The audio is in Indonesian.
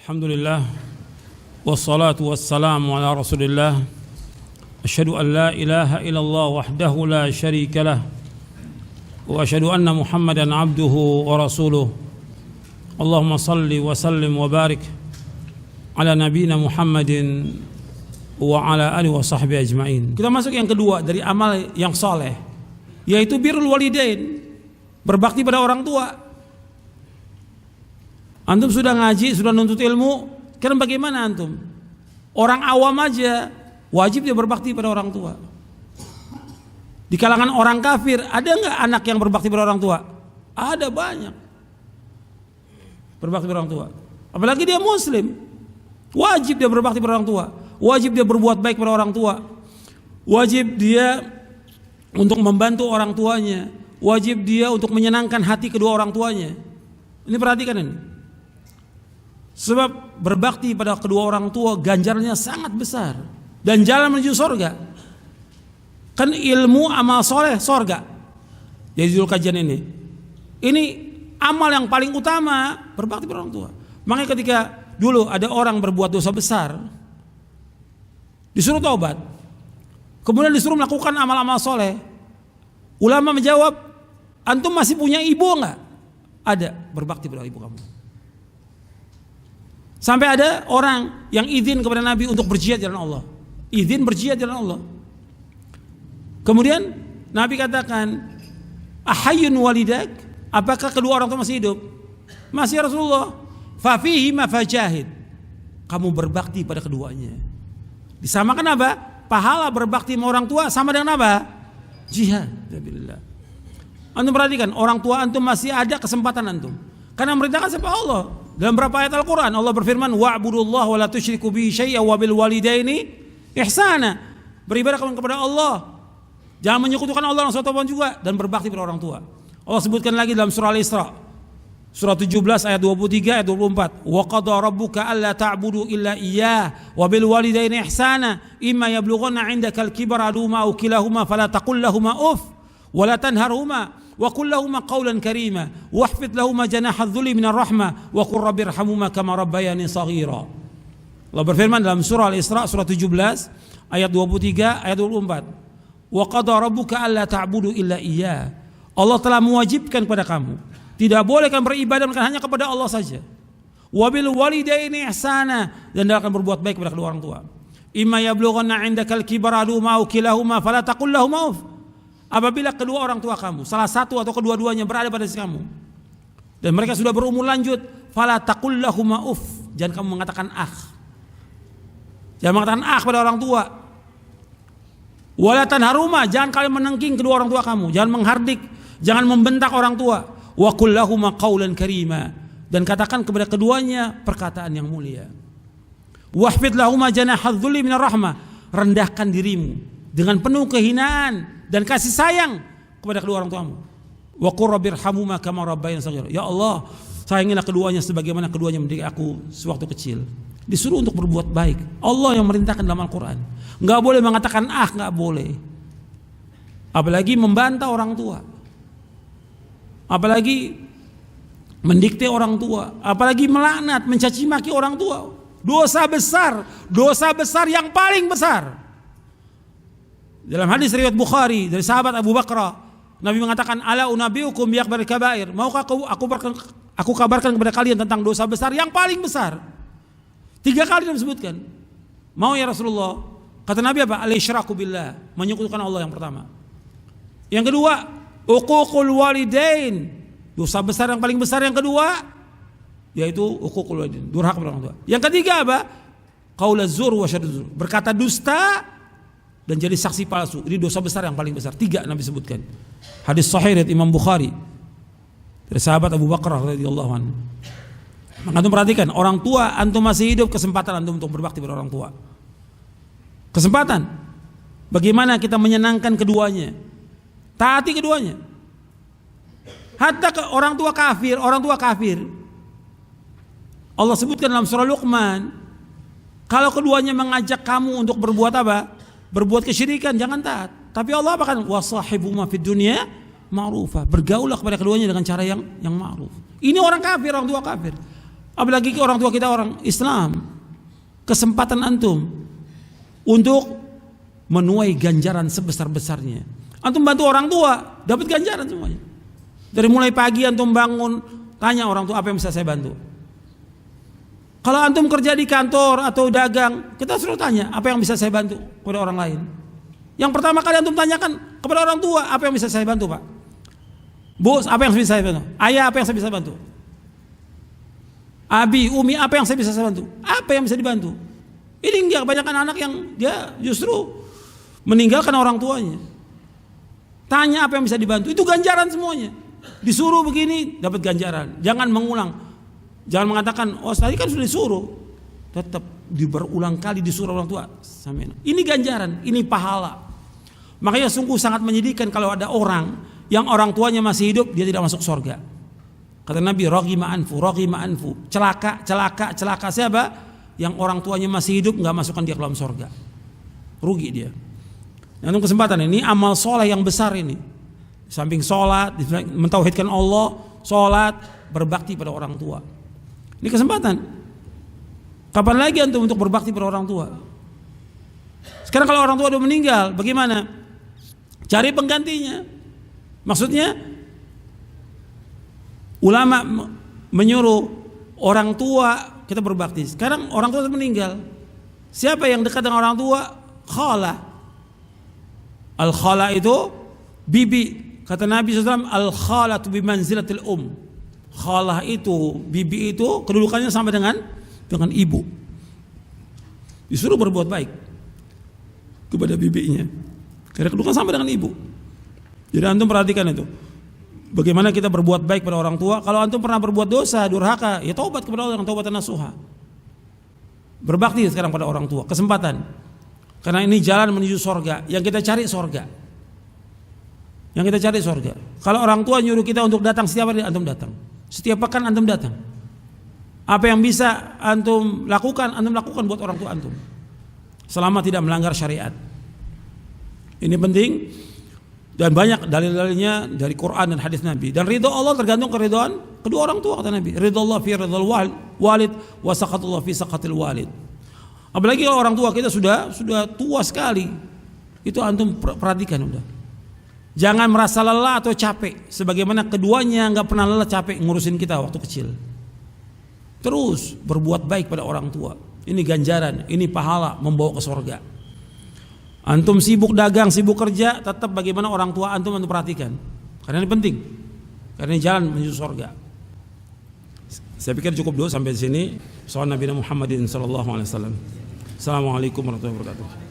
Alhamdulillah wassalatu wassalamu ala Rasulillah. Asyhadu an la ilaha illallah wahdahu la syarika lah wa asyhadu anna Muhammadan abduhu wa rasuluh. Allahumma salli wa sallim wa barik ala nabiyina Muhammadin wa ala alihi wa sahbihi ajmain. Kita masuk yang kedua dari amal yang soleh, yaitu birrul walidain, berbakti pada orang tua. Antum sudah ngaji, sudah nuntut ilmu, kan bagaimana antum? Orang awam aja wajib dia berbakti pada orang tua. Di kalangan orang kafir ada nggak anak yang berbakti pada orang tua? Ada banyak. Berbakti pada orang tua. Apalagi dia muslim, wajib dia berbakti pada orang tua. Wajib dia berbuat baik pada orang tua. Wajib dia untuk membantu orang tuanya. Wajib dia untuk menyenangkan hati kedua orang tuanya. Ini perhatikan ini. Sebab berbakti pada kedua orang tua ganjarannya sangat besar dan jalan menuju surga. Kan ilmu amal soleh surga. Jadi dulu kajian ini amal yang paling utama, berbakti pada orang tua. Makanya ketika dulu ada orang berbuat dosa besar, disuruh taubat, kemudian disuruh melakukan amal-amal soleh. Ulama menjawab, antum masih punya ibu enggak? Ada, berbakti pada ibu kamu. Sampai ada orang yang izin kepada Nabi untuk berjihad jalan Allah. Izin berjihad jalan Allah. Kemudian Nabi katakan, ahayyun walidak? Apakah kedua orang tua masih hidup? Masih, Rasulullah. Fafihi ma fajahid. Kamu berbakti pada keduanya. Disamakan apa? Pahala berbakti sama orang tua sama dengan apa? Jihad. Antum perhatikan, orang tua antum masih ada kesempatan antum. Karena merintahkan siapa? Allah. Dalam beberapa ayat Al-Quran Allah berfirman, wa'budullaha wa la tusyriku bihi syai'an wa bil walidaini ihsana. Beribadah kepada Allah, jangan menyekutukan Allah dengan sesuatu juga, dan berbakti pada orang tua. Allah sebutkan lagi dalam surah Al-Isra, surah 17 ayat 23 ayat 24, wa qada rabbuka alla ta'budu illa iyyah wa bil walidaini ihsana imma yablughanna 'indaka al-kibara ahaduhuma aw kilahuma fala taqul lahumā uff wa la tanharhumā wa qul lahumā qawlan karīmā wahfid lahumā janāha adh-dhulli minar rahmah wa qur rabbirhamhumā kamā rabbayānī shaghīrā. Allah berfirman dalam surah Al-Isra surah 17 ayat 23 ayat 24, wa qada rabbuka alla ta'budu illa iyyah. Allah telah mewajibkan kepada kamu tidak boleh kan beribadah hanya kepada Allah saja. Wa bil walidaini ihsana, dan dia akan berbuat baik kepada kedua orang tua. Imma yablughanna 'indakal kibara ahaduhuma aw kilahuma fala taqul lahumā uff. Apabila kedua orang tua kamu, salah satu atau kedua-duanya berada pada sisi kamu dan mereka sudah berumur lanjut, fala taqul lahumā uff. Jangan kamu mengatakan jangan mengatakan pada orang tua. Wala tanharhumā, jangan kalian menengking kedua orang tua kamu, jangan menghardik, jangan membentak orang tua. Wa qul lahumā qawlan karīmā, dan katakan kepada keduanya perkataan yang mulia. Wahfid lahumā janāha adh-dhulli minar rahmah, rendahkan dirimu dengan penuh kehinaan dan kasih sayang kepada kedua orang tuamu. Wa qur rabbirhamhumā kamā rabbayānī shaghīrā. Ya Allah, sayangilah keduanya sebagaimana keduanya mendidik aku sewaktu kecil. Disuruh untuk berbuat baik. Allah yang merintahkan dalam Al-Quran. Enggak boleh mengatakan enggak boleh. Apalagi membantah orang tua. Apalagi mendikte orang tua, apalagi melaknat, mencaci maki orang tua. Dosa besar yang paling besar. Dalam hadis riwayat Bukhari dari sahabat Abu Bakrah, Nabi mengatakan, ala unabbiukum bi akbaril kabair. Maukah aku kabarkan kepada kalian tentang dosa besar yang paling besar? 3 kali disebutkan. Mau ya Rasulullah? Kata Nabi apa? Al-isyraku billah, menyekutukan Allah yang pertama. Yang kedua, uququl walidain, dosa besar yang paling besar yang kedua yaitu uququl walidain, durhaka kepada orang tua. Yang ketiga apa? Qaulaz zur wa syahadatu zur, berkata dusta dan jadi saksi palsu. Ini dosa besar yang paling besar. 3 Nabi sebutkan. Hadis sahih riwayat Imam Bukhari dari sahabat Abu Bakrah radhiyallahu anhu. Maka antum perhatikan, orang tua antum masih hidup, kesempatan antum untuk berbakti pada orang tua. Kesempatan. Bagaimana kita menyenangkan keduanya? Taati keduanya. Hatta ke orang tua kafir. Allah sebutkan dalam surah Luqman, kalau keduanya mengajak kamu untuk berbuat apa? Berbuat kesyirikan, jangan taat. Tapi Allah apa kan? Wasahibuhuma fid dunya ma'rufah. Bergaulah kepada keduanya dengan cara yang ma'ruf. Ini orang kafir, orang tua kafir. Apalagi orang tua kita orang Islam. Kesempatan antum untuk menuai ganjaran sebesar-besarnya. Antum bantu orang tua, dapat ganjaran semuanya. Dari mulai pagi antum bangun, tanya orang tua apa yang bisa saya bantu. Kalau antum kerja di kantor atau dagang, kita suruh tanya apa yang bisa saya bantu kepada orang lain. Yang pertama kali antum tanyakan kepada orang tua, apa yang bisa saya bantu, Pak? Bos, apa yang bisa saya bantu? Ayah, apa yang saya bisa bantu? Abi, Umi, apa yang saya bisa bantu? Apa yang bisa dibantu? Ini enggak, kebanyakan anak yang dia justru meninggalkan orang tuanya. Tanya apa yang bisa dibantu, itu ganjaran semuanya. Disuruh begini, dapat ganjaran. Jangan mengulang. Jangan mengatakan, oh tadi kan sudah disuruh. Tetap berulang kali disuruh orang tua. Ini ganjaran, ini pahala. Makanya sungguh sangat menyedihkan kalau ada orang yang orang tuanya masih hidup, dia tidak masuk surga. Kata Nabi, raghima anfu. Celaka siapa? Yang orang tuanya masih hidup nggak masukkan dia ke dalam surga. Rugi dia. Nah, untuk kesempatan ini amal soleh yang besar ini. Samping sholat, mentauhidkan Allah, sholat, berbakti pada orang tua. Ini kesempatan. Kapan lagi antum untuk berbakti pada orang tua? Sekarang kalau orang tua sudah meninggal, bagaimana? Cari penggantinya. Maksudnya ulama menyuruh orang tua kita berbakti. Sekarang orang tua sudah meninggal. Siapa yang dekat dengan orang tua? Khala. Al-khala itu bibi. Kata Nabi SAW, al-khalatu bimanzilatil Khalah itu, bibi itu kedudukannya sama dengan ibu. Disuruh berbuat baik kepada bibinya. Karena kedudukan sama dengan ibu. Jadi antum perhatikan itu. Bagaimana kita berbuat baik pada orang tua. Kalau antum pernah berbuat dosa, durhaka, ya taubat kepada Allah dengan taubatan nasuha. Berbakti sekarang pada orang tua, kesempatan. Karena ini jalan menuju surga. Yang kita cari surga. Kalau orang tua nyuruh kita untuk datang setiap hari, antum datang. Setiap pekan antum datang. Apa yang bisa antum lakukan buat orang tua antum. Selama tidak melanggar syariat. Ini penting. Dan banyak dalil-dalilnya dari Quran dan hadis Nabi. Dan ridho Allah tergantung keridhaan kedua orang tua, kata Nabi. Ridho Allah fi ridhal walid wa saqatullah fi saqatil walid. Apalagi kalau orang tua kita sudah tua sekali. Itu antum perhatikan udah. Jangan merasa lelah atau capek. Sebagaimana keduanya enggak pernah lelah capek ngurusin kita waktu kecil. Terus berbuat baik pada orang tua. Ini ganjaran, ini pahala membawa ke surga. Antum sibuk dagang, sibuk kerja, tetap bagaimana orang tua antum perhatikan. Karena ini penting. Karena ini jalan menuju surga. Saya pikir cukup dulu sampai di sini. Soal Nabi Muhammadin sallallahu alaihi wasallam. Assalamualaikum warahmatullahi wabarakatuh.